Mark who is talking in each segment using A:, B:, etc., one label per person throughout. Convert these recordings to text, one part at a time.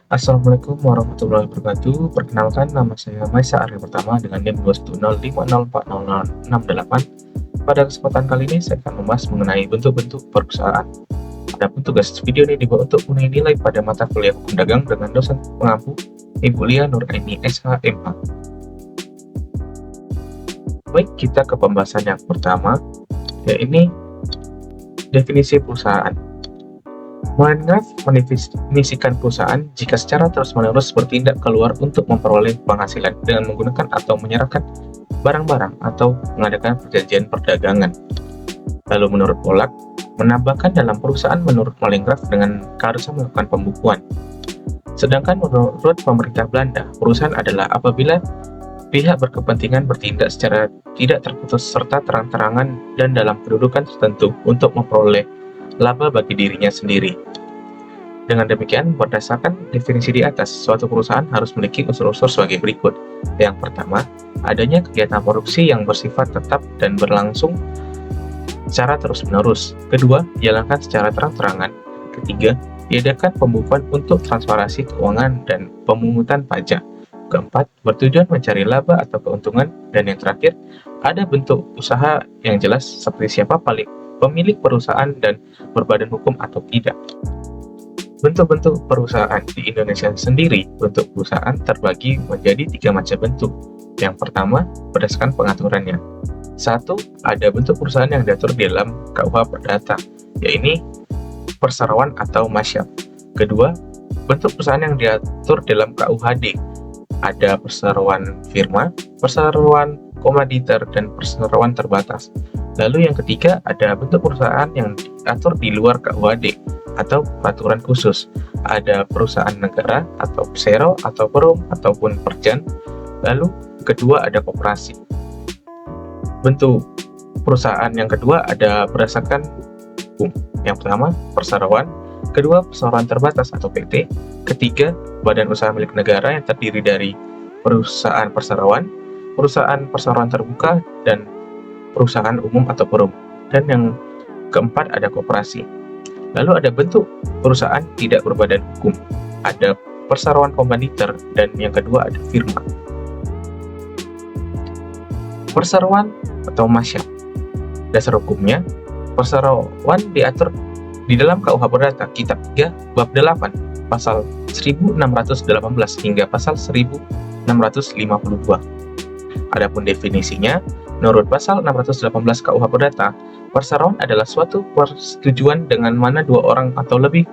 A: Assalamualaikum warahmatullahi wabarakatuh. Perkenalkan, nama saya Maisa Arya Pertama dengan NIM 210504068. Pada kesempatan kali ini saya akan membahas mengenai bentuk-bentuk perusahaan. Adapun tugas video ini dibuat untuk menilai nilai pada mata kuliah hukum dagang dengan dosen pengampu Ibu Lia Nuraini SHMH. Baik, kita ke pembahasan yang pertama, yaitu definisi perusahaan. Mengenai mendefinisikan perusahaan jika secara terus-menerus bertindak keluar untuk memperoleh penghasilan dengan menggunakan atau menyerahkan barang-barang atau mengadakan perjanjian perdagangan. Lalu menurut Pollack, menambahkan dalam perusahaan menurut Mallinckrodt dengan keharusan melakukan pembukuan. Sedangkan menurut pemerintah Belanda, perusahaan adalah apabila pihak berkepentingan bertindak secara tidak terputus serta terang-terangan dan dalam kedudukan tertentu untuk memperoleh laba bagi dirinya sendiri. Dengan demikian, berdasarkan definisi di atas, suatu perusahaan harus memiliki unsur-unsur sebagai berikut. Yang pertama, adanya kegiatan produksi yang bersifat tetap dan berlangsung secara terus-menerus. Kedua, dijalankan secara terang-terangan. Ketiga, diadakan pembukuan untuk transparansi keuangan dan pemungutan pajak. Keempat, bertujuan mencari laba atau keuntungan. Dan yang terakhir, ada bentuk usaha yang jelas seperti siapa pemilik perusahaan dan berbadan hukum atau tidak. Bentuk-bentuk perusahaan di Indonesia sendiri, bentuk perusahaan terbagi menjadi 3 macam bentuk. Yang pertama, berdasarkan pengaturannya. 1. Ada bentuk perusahaan yang diatur di dalam KUH Perdata, yaitu perseroan atau masyab. Kedua, bentuk perusahaan yang diatur dalam KUHD. Ada perseroan firma, perseroan komanditer, dan perseroan terbatas. Lalu yang ketiga, ada bentuk perusahaan yang diatur di luar KUHD atau peraturan khusus. Ada perusahaan negara atau persero atau perum ataupun perjan. Lalu kedua ada koperasi. Bentuk perusahaan yang kedua ada berdasarkan hukum. Yang pertama perseroan, kedua perseroan terbatas atau PT, ketiga badan usaha milik negara yang terdiri dari perusahaan perseroan, perusahaan perseroan terbuka, dan perusahaan umum atau perum. Dan yang keempat ada koperasi. Lalu ada bentuk perusahaan tidak berbadan hukum. Ada perseroan komanditer dan yang kedua ada firma. Perseroan atau masyab. Dasar hukumnya, perseroan diatur di dalam KUH Perdata Kitab 3 Bab 8 Pasal 1618 hingga Pasal 1652. Adapun definisinya, menurut Pasal 618 KUH Perdata, perseroan adalah suatu persetujuan dengan mana dua orang atau lebih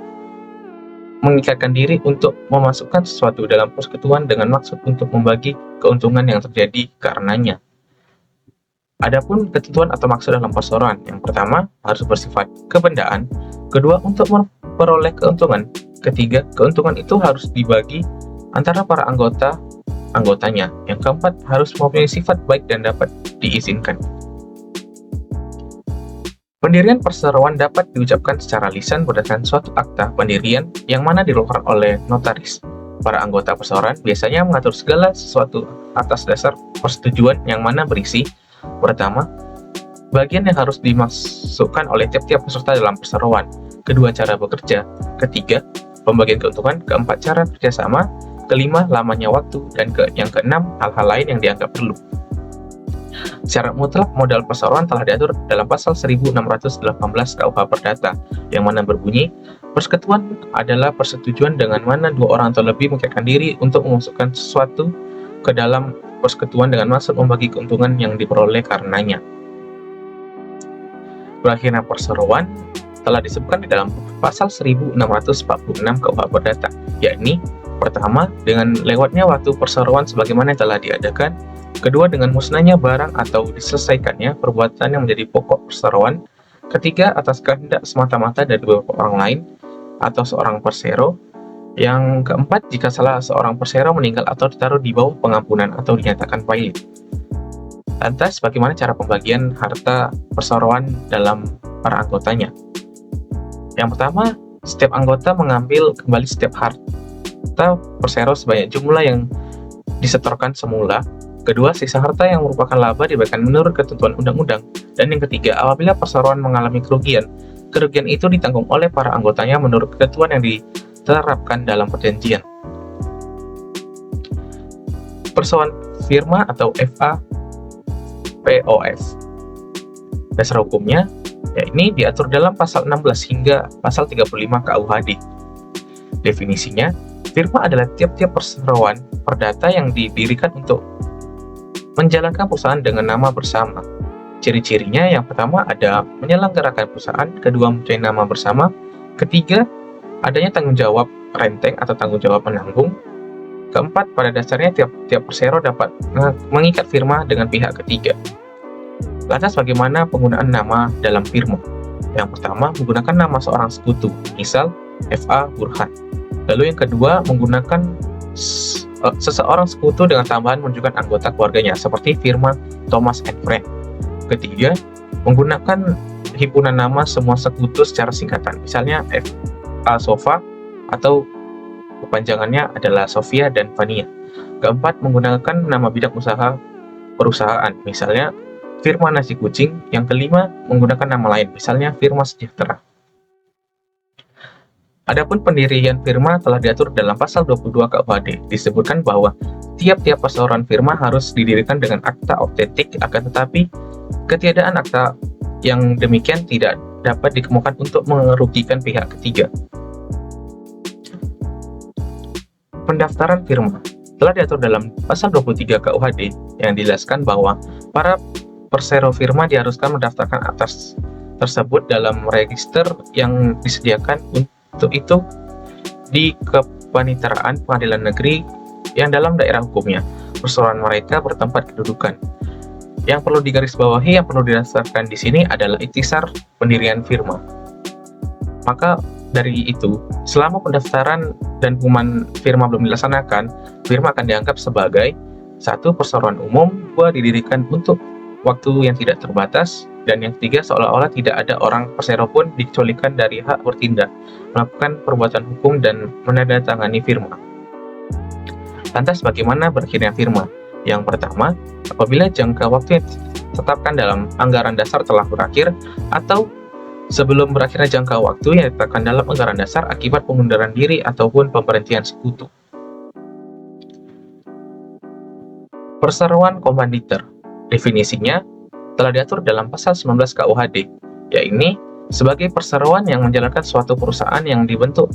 A: mengikatkan diri untuk memasukkan sesuatu dalam persekutuan dengan maksud untuk membagi keuntungan yang terjadi karenanya. Adapun ketentuan atau maksud dalam perseroan, yang pertama harus bersifat kebendaan, kedua untuk memperoleh keuntungan, ketiga keuntungan itu harus dibagi antara para anggotanya, yang keempat harus mempunyai sifat baik dan dapat diizinkan. Pendirian perseroan dapat diucapkan secara lisan berdasarkan suatu akta pendirian yang mana dilakukan oleh notaris. Para anggota perseroan biasanya mengatur segala sesuatu atas dasar persetujuan yang mana berisi: pertama, bagian yang harus dimasukkan oleh tiap-tiap peserta dalam perseroan, kedua cara bekerja, ketiga pembagian keuntungan, keempat cara kerjasama, kelima lamanya waktu, dan yang keenam hal-hal lain yang dianggap perlu. Secara mutlak modal perseroan telah diatur dalam pasal 1618 KUH Perdata yang mana berbunyi, persekutuan adalah persetujuan dengan mana dua orang atau lebih mengikatkan diri untuk memasukkan sesuatu ke dalam persekutuan dengan maksud membagi keuntungan yang diperoleh karenanya. Berakhirnya perseroan telah disebutkan di dalam pasal 1646 KUH Perdata, yakni pertama, dengan lewatnya waktu perseroan sebagaimana yang telah diadakan. Kedua, dengan musnahnya barang atau diselesaikannya perbuatan yang menjadi pokok perseroan. Ketiga, atas kehendak semata-mata dari beberapa orang lain atau seorang persero. Yang keempat, jika salah seorang persero meninggal atau ditaruh di bawah pengampunan atau dinyatakan pailit. Lantas, bagaimana cara pembagian harta perseroan dalam para anggotanya? Yang pertama, setiap anggota mengambil kembali setiap harta persero sebanyak jumlah yang disetorkan semula. Kedua, sisa harta yang merupakan laba dibagikan menurut ketentuan undang-undang. Dan yang ketiga, apabila perseroan mengalami kerugian itu ditanggung oleh para anggotanya menurut ketentuan yang diterapkan dalam perjanjian. perseroan firma atau FA/POS. Dasar hukumnya, ya ini diatur dalam pasal 16 hingga pasal 35 KUHD. Definisinya, firma adalah tiap-tiap perseroan perdata yang didirikan untuk menjalankan perusahaan dengan nama bersama. Ciri-cirinya yang pertama ada menyelenggarakan perusahaan, kedua mempunyai nama bersama, ketiga adanya tanggung jawab renteng atau tanggung jawab menanggung, keempat pada dasarnya tiap-tiap persero dapat mengikat firma dengan pihak ketiga. Lantas bagaimana penggunaan nama dalam firma? Yang pertama menggunakan nama seorang sekutu, misal FA Burhan. Lalu yang kedua menggunakan seseorang sekutu dengan tambahan menunjukkan anggota keluarganya, seperti firma Thomas and Friend. Ketiga, menggunakan himpunan nama semua sekutu secara singkatan, misalnya FA Sofa atau kepanjangannya adalah Sofia dan Fania. Keempat, menggunakan nama bidang usaha perusahaan, misalnya firma nasi kucing. Yang kelima, menggunakan nama lain, misalnya firma sejahtera. Adapun pendirian firma telah diatur dalam pasal 22 KUHD. Disebutkan bahwa tiap-tiap perseroan firma harus didirikan dengan akta autentik, akan tetapi ketiadaan akta yang demikian tidak dapat dikemukakan untuk merugikan pihak ketiga. Pendaftaran firma telah diatur dalam pasal 23 KUHD yang dijelaskan bahwa para persero firma diharuskan mendaftarkan atas tersebut dalam register yang disediakan untuk itu di kepaniteraan pengadilan negeri yang dalam daerah hukumnya perseroan mereka bertempat kedudukan. Yang perlu digarisbawahi, yang perlu didasarkan di sini adalah ikhtisar pendirian firma. Maka dari itu, selama pendaftaran dan pengumuman firma belum dilaksanakan, firma akan dianggap sebagai satu perseroan umum, dua didirikan untuk waktu yang tidak terbatas, dan yang ketiga seolah-olah tidak ada orang persero pun dikecualikan dari hak bertindak, melakukan perbuatan hukum dan menandatangani firma. Lantas bagaimana berakhirnya firma? Yang pertama, apabila jangka waktu yang ditetapkan dalam anggaran dasar telah berakhir, atau sebelum berakhirnya jangka waktu yang ditetapkan dalam anggaran dasar akibat pengunduran diri ataupun pemberhentian sekutu. Perseroan komanditer. Definisinya telah diatur dalam pasal 19 KUHD, yaitu sebagai perseroan yang menjalankan suatu perusahaan yang dibentuk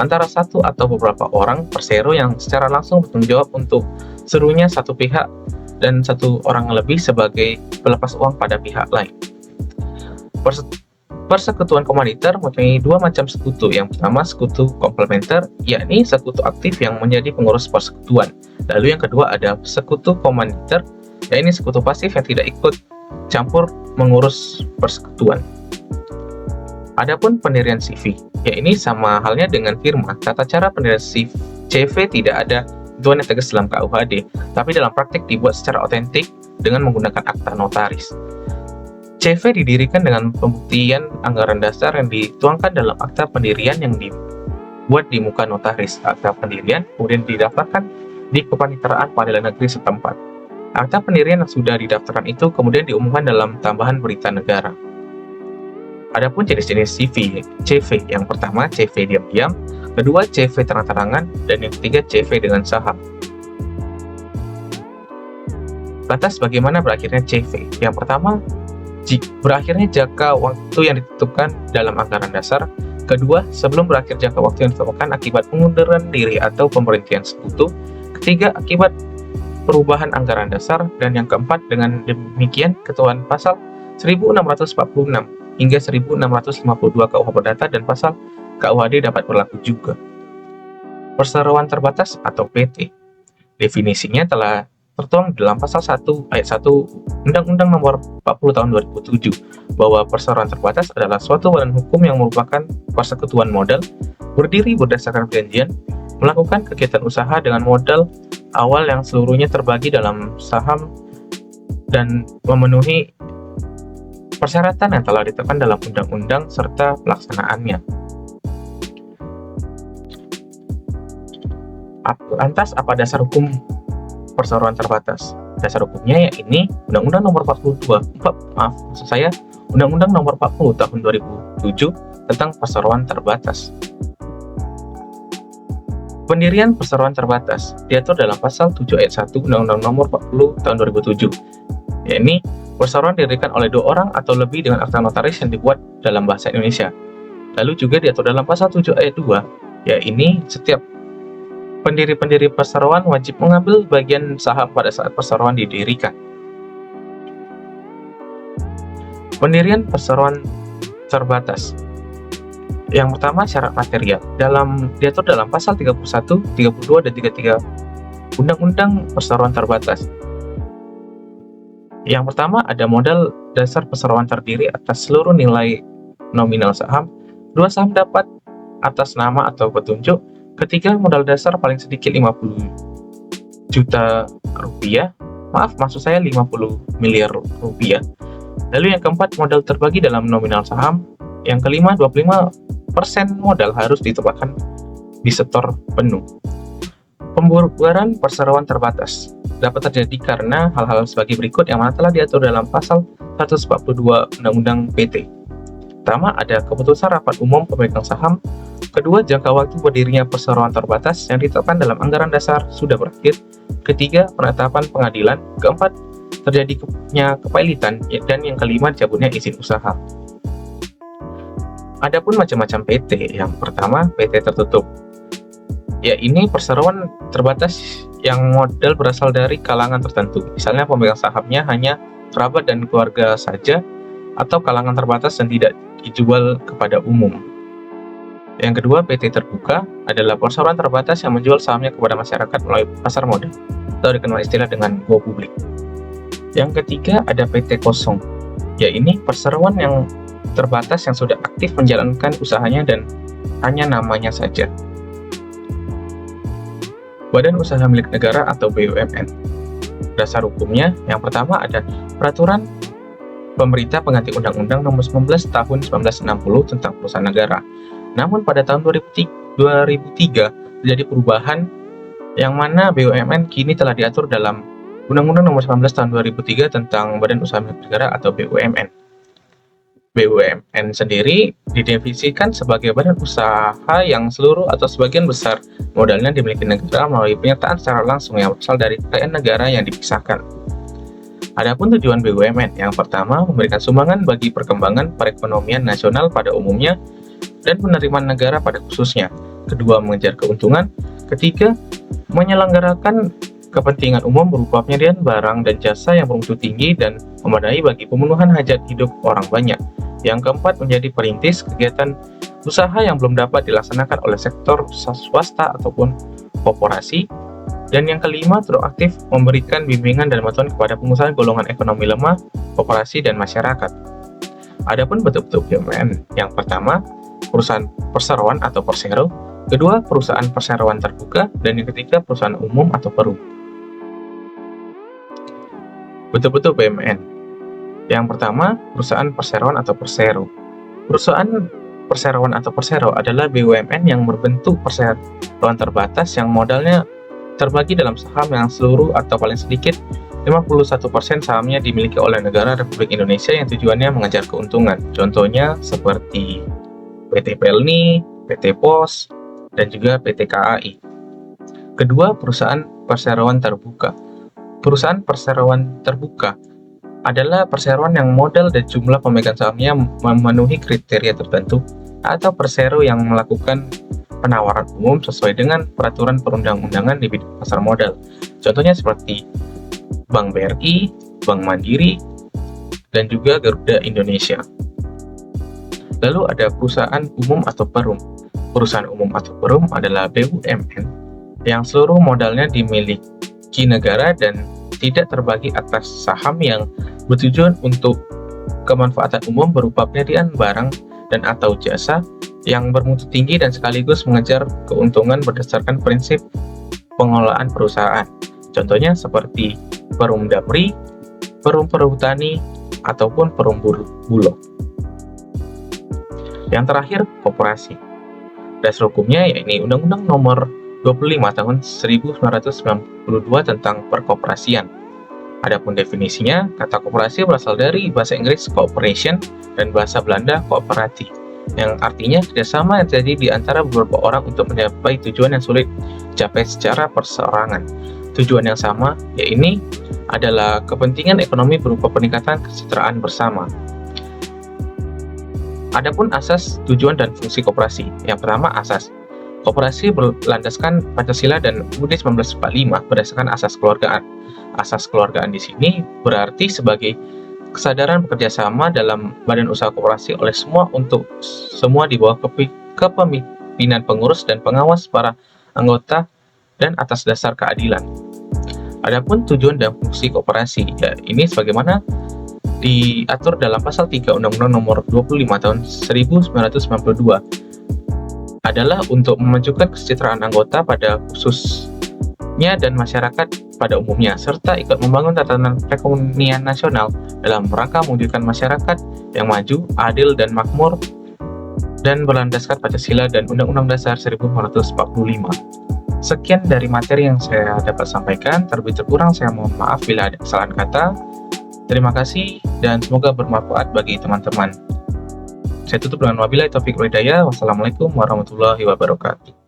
A: antara satu atau beberapa orang persero yang secara langsung bertanggung jawab untuk seluruhnya satu pihak dan satu orang lebih sebagai pelepas uang pada pihak lain. Persekutuan komanditer mempunyai dua macam sekutu. Yang pertama sekutu komplementer, yakni sekutu aktif yang menjadi pengurus persekutuan. Lalu yang kedua ada sekutu komanditer, yakni sekutu pasif yang tidak ikut campur mengurus persekutuan. Adapun pendirian CV, ini sama halnya dengan firma. Tata cara pendirian CV tidak ada ketentuan yang tegas dalam KUHD, tapi dalam praktik dibuat secara otentik dengan menggunakan akta notaris. CV didirikan dengan pembuktian anggaran dasar yang dituangkan dalam akta pendirian yang dibuat di muka notaris. Akta pendirian kemudian didaftarkan di kepaniteraan pengadilan negeri setempat. Akta pendirian yang sudah didaftarkan itu kemudian diumumkan dalam tambahan berita negara. Adapun jenis-jenis CV, yang pertama CV diam-diam, kedua CV terang-terangan, dan yang ketiga CV dengan saham. Lantas bagaimana berakhirnya CV? Yang pertama, berakhirnya jangka waktu yang ditentukan dalam anggaran dasar. Kedua, sebelum berakhir jangka waktu yang ditentukan akibat pengunduran diri atau pemberhentian sekutu. Ketiga, akibat perubahan anggaran dasar. Dan yang keempat, dengan demikian ketentuan pasal 1646 hingga 1652 KUH Perdata dan pasal KUHD dapat berlaku juga. Perseroan terbatas atau PT. Definisinya telah tertuang dalam pasal 1 ayat 1 Undang-Undang Nomor 40 Tahun 2007 bahwa perseroan terbatas adalah suatu badan hukum yang merupakan persekutuan modal, berdiri berdasarkan perjanjian, melakukan kegiatan usaha dengan modal awal yang seluruhnya terbagi dalam saham dan memenuhi persyaratan yang telah ditetapkan dalam undang-undang serta pelaksanaannya. Lantas apa dasar hukum perseroan terbatas? Dasar hukumnya yakni Undang-Undang Nomor 42, Undang-Undang Nomor 40 Tahun 2007 tentang perseroan terbatas. Pendirian perseroan terbatas diatur dalam pasal 7 ayat 1 Undang-Undang Nomor 40 Tahun 2007. Yakni, perseroan didirikan oleh 2 orang atau lebih dengan akta notaris yang dibuat dalam bahasa Indonesia. Lalu juga diatur dalam pasal 7 ayat 2, yakni setiap pendiri-pendiri perseroan wajib mengambil bagian saham pada saat perseroan didirikan. Pendirian perseroan terbatas. Yang pertama, syarat material. Diatur dalam pasal 31, 32, dan 33 Undang-Undang Perseroan Terbatas. Yang pertama, ada modal dasar perseroan terdiri atas seluruh nilai nominal saham. 2 saham dapat atas nama atau petunjuk. Ketiga, modal dasar paling sedikit 50 juta rupiah. Maksud saya 50 miliar rupiah. Lalu yang keempat, modal terbagi dalam nominal saham. Yang kelima, 25% modal harus ditempatkan di setor penuh. Pembubaran perseroan terbatas dapat terjadi karena hal-hal sebagai berikut yang mana telah diatur dalam pasal 142 Undang-Undang PT. Pertama, ada keputusan rapat umum pemegang saham. Kedua, jangka waktu berdirinya perseroan terbatas yang ditetapkan dalam anggaran dasar sudah berakhir. Ketiga, penetapan pengadilan. Keempat, terjadinya kepailitan. Dan yang kelima, dicabutnya izin usaha. Adapun macam-macam PT. Yang pertama, PT tertutup. Ya, ini perseroan terbatas yang modal berasal dari kalangan tertentu. Misalnya pemegang sahamnya hanya kerabat dan keluarga saja, atau kalangan terbatas dan tidak dijual kepada umum. Yang kedua, PT terbuka adalah perseroan terbatas yang menjual sahamnya kepada masyarakat melalui pasar modal, atau dikenal istilah dengan go publik. Yang ketiga, ada PT kosong. Ya, ini perseroan yang terbatas yang sudah aktif menjalankan usahanya dan hanya namanya saja. Badan Usaha Milik Negara atau BUMN. Dasar hukumnya, yang pertama ada Peraturan Pemerintah Pengganti Undang-Undang Nomor 19 Tahun 1960 tentang Perusahaan Negara. Namun pada tahun 2003 terjadi perubahan yang mana BUMN kini telah diatur dalam Undang-Undang Nomor 19 Tahun 2003 tentang Badan Usaha Milik Negara atau BUMN. BUMN sendiri didefinisikan sebagai badan usaha yang seluruh atau sebagian besar modalnya dimiliki negara melalui penyertaan secara langsung yang berasal dari kekayaan negara yang dipisahkan. Adapun tujuan BUMN, yang pertama, memberikan sumbangan bagi perkembangan perekonomian nasional pada umumnya dan penerimaan negara pada khususnya. Kedua, mengejar keuntungan. Ketiga, menyelenggarakan kepentingan umum berupa penyediaan barang dan jasa yang bermutu tinggi dan memadai bagi pemenuhan hajat hidup orang banyak. Yang keempat, menjadi perintis kegiatan usaha yang belum dapat dilaksanakan oleh sektor swasta ataupun korporasi. Dan yang kelima, aktif memberikan bimbingan dan bantuan kepada pengusaha golongan ekonomi lemah, koperasi, dan masyarakat. Adapun bentuk-bentuk BUMN, yang pertama, perusahaan perseroan atau persero. Kedua, perusahaan perseroan terbuka. Dan yang ketiga, perusahaan umum atau perum. Bentuk-bentuk BUMN. Yang pertama, perusahaan perseroan atau persero. Perusahaan perseroan atau persero adalah BUMN yang berbentuk perseroan terbatas yang modalnya terbagi dalam saham yang seluruh atau paling sedikit 51% sahamnya dimiliki oleh negara Republik Indonesia yang tujuannya mengejar keuntungan. Contohnya seperti PT Pelni, PT Pos, dan juga PT KAI. Kedua, perusahaan perseroan terbuka. Perusahaan perseroan terbuka adalah perseroan yang modal dan jumlah pemegang sahamnya memenuhi kriteria tertentu, atau persero yang melakukan penawaran umum sesuai dengan peraturan perundang-undangan di bidang pasar modal. Contohnya seperti Bank BRI, Bank Mandiri, dan juga Garuda Indonesia. Lalu ada perusahaan umum atau perum. Perusahaan umum atau perum adalah BUMN yang seluruh modalnya dimiliki negara dan tidak terbagi atas saham yang bertujuan untuk kemanfaatan umum berupa penyediaan barang dan atau jasa yang bermutu tinggi dan sekaligus mengejar keuntungan berdasarkan prinsip pengelolaan perusahaan. Contohnya seperti Perum Damri, Perum Perhutani, ataupun Perum Bulog. Yang terakhir, koperasi. Dasar hukumnya yaitu Undang-Undang Nomor 25 Tahun 1992 tentang perkoperasian. Adapun definisinya, kata koperasi berasal dari bahasa Inggris cooperation dan bahasa Belanda coöperatie, yang artinya kerjasama yang terjadi di antara beberapa orang untuk mencapai tujuan yang sulit dicapai secara perseorangan. Tujuan yang sama, yaitu adalah kepentingan ekonomi berupa peningkatan kesejahteraan bersama. Adapun asas, tujuan, dan fungsi koperasi. Yang pertama, asas. Koperasi berlandaskan Pancasila dan UUD 1945 berdasarkan asas keluargaan. Asas keluargaan di sini berarti sebagai kesadaran bekerja sama dalam badan usaha koperasi oleh semua untuk semua di bawah kepemimpinan pengurus dan pengawas para anggota dan atas dasar keadilan. Adapun tujuan dan fungsi koperasi, ya ini sebagaimana diatur dalam pasal 3 Undang-Undang Nomor 25 Tahun 1992 adalah untuk memajukan kesejahteraan anggota pada khususnya dan masyarakat pada umumnya, serta ikut membangun tatanan perekonomian nasional dalam rangka mewujudkan masyarakat yang maju, adil, dan makmur dan berlandaskan Pancasila dan Undang-Undang Dasar 1945. Sekian dari materi yang saya dapat sampaikan. Terlebih terkurang saya mohon maaf bila ada kesalahan kata. Terima kasih dan semoga bermanfaat bagi teman-teman. Saya tutup dengan wabillahi taufiq wal hidayah. Wassalamualaikum warahmatullahi wabarakatuh.